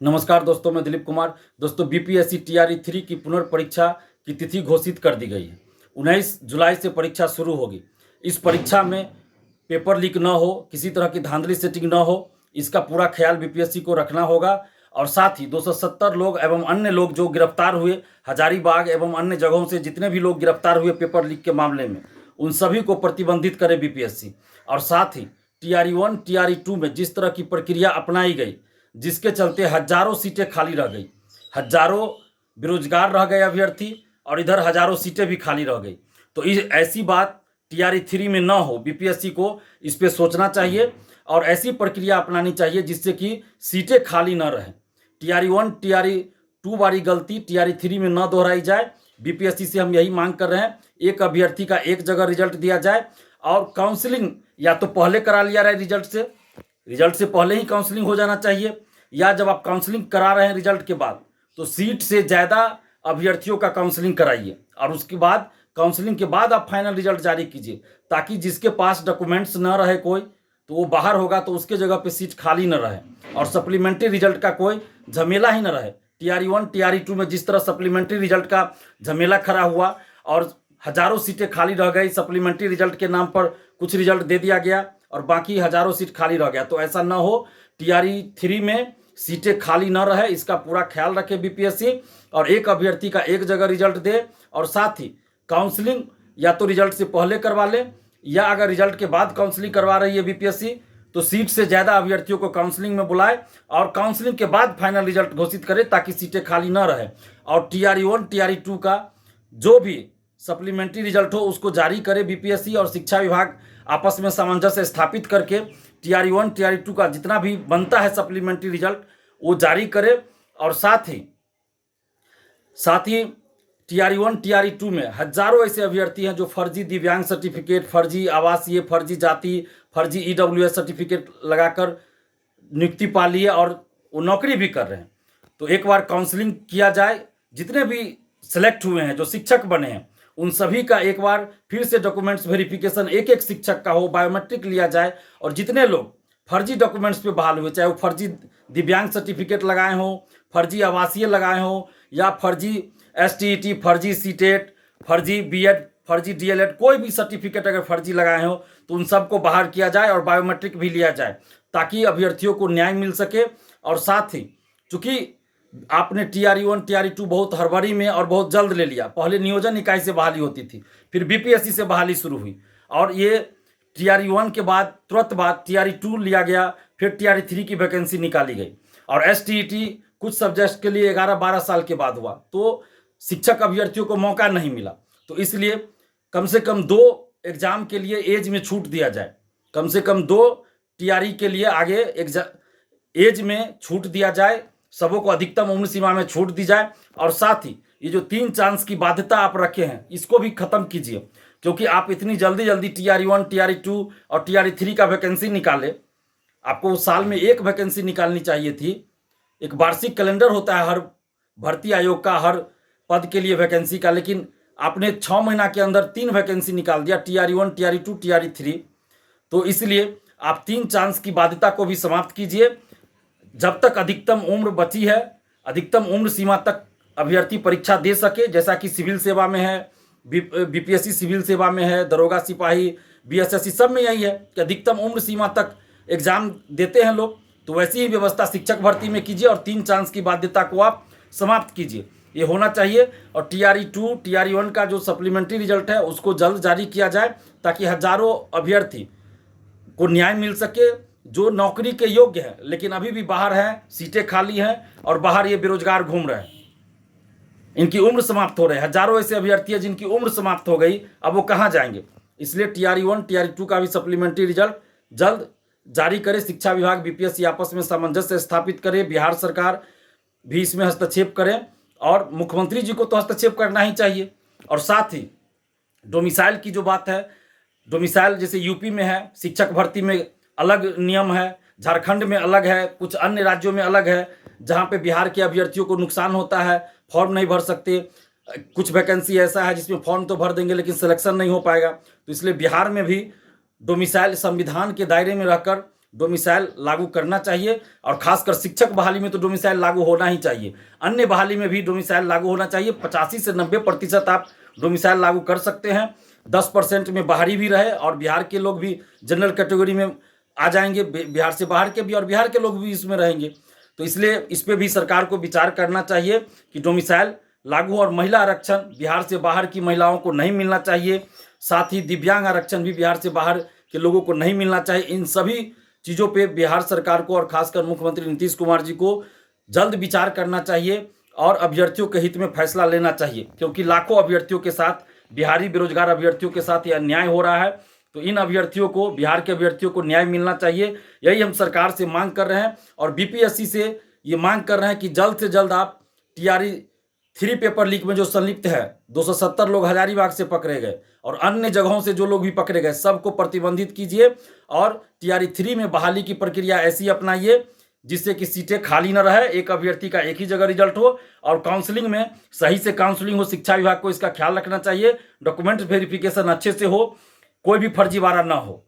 नमस्कार दोस्तों, मैं दिलीप कुमार। दोस्तों, बीपीएससी टीआरई 3 की पुनर्परीक्षा की तिथि घोषित कर दी गई है। 19 जुलाई से परीक्षा शुरू होगी। इस परीक्षा में पेपर लीक न हो, किसी तरह की धांधली सेटिंग न हो, इसका पूरा ख्याल बीपीएससी को रखना होगा। और साथ ही 270 लोग एवं अन्य लोग जो गिरफ्तार हुए, हजारीबाग एवं अन्य जगहों से जितने भी लोग गिरफ्तार हुए पेपर लीक के मामले में, उन सभी को प्रतिबंधित करे बीपीएससी। और साथ ही टीआरई 1 टीआरई 2 में जिस तरह की प्रक्रिया अपनाई गई, जिसके चलते हजारों सीटें खाली रह गई, हजारों बेरोजगार रह गए अभ्यर्थी, और इधर हजारों सीटें भी खाली रह गई। तो ऐसी बात टीआरई 3 में ना हो, बीपीएससी को इस पे सोचना चाहिए और ऐसी प्रक्रिया अपनानी चाहिए जिससे कि सीटें खाली न रहें। टीआरई 1 टीआरई 2 वाली गलती टीआरई 3 में न दोहराई जाए। बीपीएससी से हम यही मांग कर रहे हैं, एक अभ्यर्थी का एक जगह रिजल्ट दिया जाए और काउंसलिंग या तो पहले करा लिया जाए, रिजल्ट से पहले ही काउंसलिंग हो जाना चाहिए, या जब आप काउंसलिंग करा रहे हैं रिजल्ट के बाद तो सीट से ज़्यादा अभ्यर्थियों का काउंसलिंग कराइए और उसके बाद काउंसलिंग के बाद आप फाइनल रिजल्ट जारी कीजिए, ताकि जिसके पास डॉक्यूमेंट्स न रहे कोई तो वो बाहर होगा तो उसके जगह पे सीट खाली न रहे और सप्लीमेंट्री रिजल्ट का कोई झमेला ही न रहे। टीआरई 1 टीआरई 2 में जिस तरह सप्लीमेंट्री रिजल्ट का झमेला खड़ा हुआ और हजारों सीटें खाली रह गई, सप्लीमेंट्री रिजल्ट के नाम पर कुछ रिजल्ट दे दिया गया और बाकी हजारों सीट खाली रह गया, तो ऐसा न हो। टीआरई 3 में सीटें खाली न रहे, इसका पूरा ख्याल रखे बीपीएससी और एक अभ्यर्थी का एक जगह रिजल्ट दे। और साथ ही काउंसलिंग या तो रिजल्ट से पहले करवा ले, या अगर रिजल्ट के बाद काउंसलिंग करवा रही है बीपीएससी तो सीट से ज़्यादा अभ्यर्थियों को काउंसलिंग में बुलाए और काउंसलिंग के बाद फाइनल रिजल्ट घोषित करे, ताकि सीटें खाली न रहे। और टीआरई 1 टीआरई 2 का जो भी सप्लीमेंट्री रिजल्ट हो उसको जारी करे बीपीएससी और शिक्षा विभाग आपस में सामंजस्य स्थापित करके टीआरई 1 टीआरई 2 का जितना भी बनता है सप्लीमेंट्री रिजल्ट वो जारी करे। और साथ ही टीआरई 1 टीआरई 2 में हजारों ऐसे अभ्यर्थी हैं जो फर्जी दिव्यांग सर्टिफिकेट, फर्जी आवासीय, फर्जी जाति, फर्जी ईडब्ल्यूएस सर्टिफिकेट लगाकर नियुक्ति पा ली है और वो नौकरी भी कर रहे हैं। तो एक बार काउंसलिंग किया जाए, जितने भी सेलेक्ट हुए हैं जो शिक्षक बने हैं उन सभी का एक बार फिर से डॉक्यूमेंट्स वेरिफिकेशन एक एक शिक्षक का हो, बायोमेट्रिक लिया जाए और जितने लोग फर्जी डॉक्यूमेंट्स पे बहाल हुए, चाहे वो फर्जी दिव्यांग सर्टिफिकेट लगाए हों, फर्जी आवासीय लगाए हों, या फर्जी एसटीईटी, फर्जी सीटेट, फर्जी बीएड, फर्जी डीएलएड, कोई भी सर्टिफिकेट अगर फर्जी लगाए हो तो उन सबको बाहर किया जाए और बायोमेट्रिक भी लिया जाए, ताकि अभ्यर्थियों को न्याय मिल सके। और साथ ही चूंकि आपने टीआरई 1 टीआरई 2 बहुत हड़बड़ी में और बहुत जल्द ले लिया, पहले नियोजन इकाई से बहाली होती थी, फिर बीपीएससी से बहाली शुरू हुई और ये टीआरई 1 के बाद तुरंत बाद टीआरई 2 लिया गया, फिर टीआरई 3 की वैकेंसी निकाली गई और एसटीईटी कुछ सब्जेक्ट के लिए 11-12 साल के बाद हुआ, तो शिक्षक अभ्यर्थियों को मौका नहीं मिला। तो इसलिए कम से कम 2 एग्जाम के लिए एज में छूट दिया जाए, कम से कम 2 टीआरई के लिए आगे एज में छूट दिया जाए, सबों को अधिकतम उम्र सीमा में छूट दी जाए। और साथ ही ये जो 3 चांस की बाध्यता आप रखे हैं इसको भी खत्म कीजिए, क्योंकि आप इतनी जल्दी टीआरई 1 टीआरई 2 और टीआरई 3 का वैकेंसी निकाले, आपको साल में एक वैकेंसी निकालनी चाहिए थी। एक वार्षिक कैलेंडर होता है हर भर्ती आयोग का, हर पद के लिए वैकेंसी का, लेकिन आपने 6 महीना के अंदर 3 वैकेंसी निकाल दिया, टीआरई 1 टीआरई 2 टीआरई 3। तो इसलिए आप 3 चांस की बाध्यता को भी समाप्त कीजिए। जब तक अधिकतम उम्र बची है, अधिकतम उम्र सीमा तक अभ्यर्थी परीक्षा दे सके, जैसा कि सिविल सेवा में है, बीपीएससी सिविल सेवा में है, दरोगा सिपाही, बीएसएससी सब में यही है कि अधिकतम उम्र सीमा तक एग्जाम देते हैं लोग, तो वैसी ही व्यवस्था शिक्षक भर्ती में कीजिए और 3 चांस की बाध्यता को आप समाप्त कीजिए, ये होना चाहिए। और टीआरई 2 टीआरई 1 का जो सप्लीमेंट्री रिजल्ट है उसको जल्द जारी किया जाए, ताकि हजारों अभ्यर्थी को न्याय मिल सके जो नौकरी के योग्य हैं लेकिन अभी भी बाहर हैं, सीटें खाली हैं और बाहर ये बेरोजगार घूम रहे हैं, इनकी उम्र समाप्त हो रही है। हजारों ऐसे अभ्यर्थी हैं जिनकी उम्र समाप्त हो गई, अब वो कहाँ जाएंगे। इसलिए टीआरई 1 टीआरई 2 का भी सप्लीमेंट्री रिजल्ट जल्द जारी करे, शिक्षा विभाग बीपीएससी आपस में सामंजस्य स्थापित करे, बिहार सरकार भी इसमें हस्तक्षेप करे और मुख्यमंत्री जी को तो हस्तक्षेप करना ही चाहिए। और साथ ही डोमिसाइल की जो बात है, डोमिसाइल जैसे यूपी में है, शिक्षक भर्ती में अलग नियम है, झारखंड में अलग है, कुछ अन्य राज्यों में अलग है, जहाँ पे बिहार के अभ्यर्थियों को नुकसान होता है, फॉर्म नहीं भर सकते। कुछ वैकेंसी ऐसा है जिसमें फॉर्म तो भर देंगे लेकिन सिलेक्शन नहीं हो पाएगा, तो इसलिए बिहार में भी डोमिसाइल संविधान के दायरे में रहकर डोमिसाइल लागू करना चाहिए और खासकर शिक्षक बहाली में तो डोमिसाइल लागू होना ही चाहिए। अन्य बहाली में भी डोमिसाइल लागू होना चाहिए। 85 से 90% आप डोमिसाइल लागू कर सकते हैं। 10% में बाहरी भी रहे और बिहार के लोग भी जनरल कैटेगरी में आ जाएंगे, बिहार से बाहर के भी, और बिहार के लोग भी इसमें रहेंगे। तो इसलिए इस पर भी सरकार को विचार करना चाहिए कि डोमिसाइल लागू हो। और महिला आरक्षण बिहार से बाहर की महिलाओं को नहीं मिलना चाहिए। साथ ही दिव्यांग आरक्षण भी बिहार से बाहर के लोगों को नहीं मिलना चाहिए। इन सभी चीज़ों पे बिहार सरकार को और खासकर मुख्यमंत्री नीतीश कुमार जी को जल्द विचार करना चाहिए और अभ्यर्थियों के हित में फैसला लेना चाहिए, क्योंकि लाखों अभ्यर्थियों के साथ, बिहारी बेरोजगार अभ्यर्थियों के साथ यह अन्याय हो रहा है। तो इन अभ्यर्थियों को, बिहार के अभ्यर्थियों को न्याय मिलना चाहिए। यही हम सरकार से मांग कर रहे हैं और बीपीएससी से ये मांग कर रहे हैं कि जल्द से जल्द आप टीआरई 3 पेपर लीक में जो संलिप्त है, 270 लोग हजारीबाग से पकड़े गए और अन्य जगहों से जो लोग भी पकड़े गए, सबको प्रतिबंधित कीजिए और टीआरई 3 में बहाली की प्रक्रिया ऐसी अपनाइए जिससे कि सीटें खाली न रहे, एक अभ्यर्थी का एक ही जगह रिजल्ट हो और काउंसलिंग में सही से काउंसलिंग हो। शिक्षा विभाग को इसका ख्याल रखना चाहिए, डॉक्यूमेंट वेरिफिकेशन अच्छे से हो, कोई भी फर्जीवाड़ा ना हो।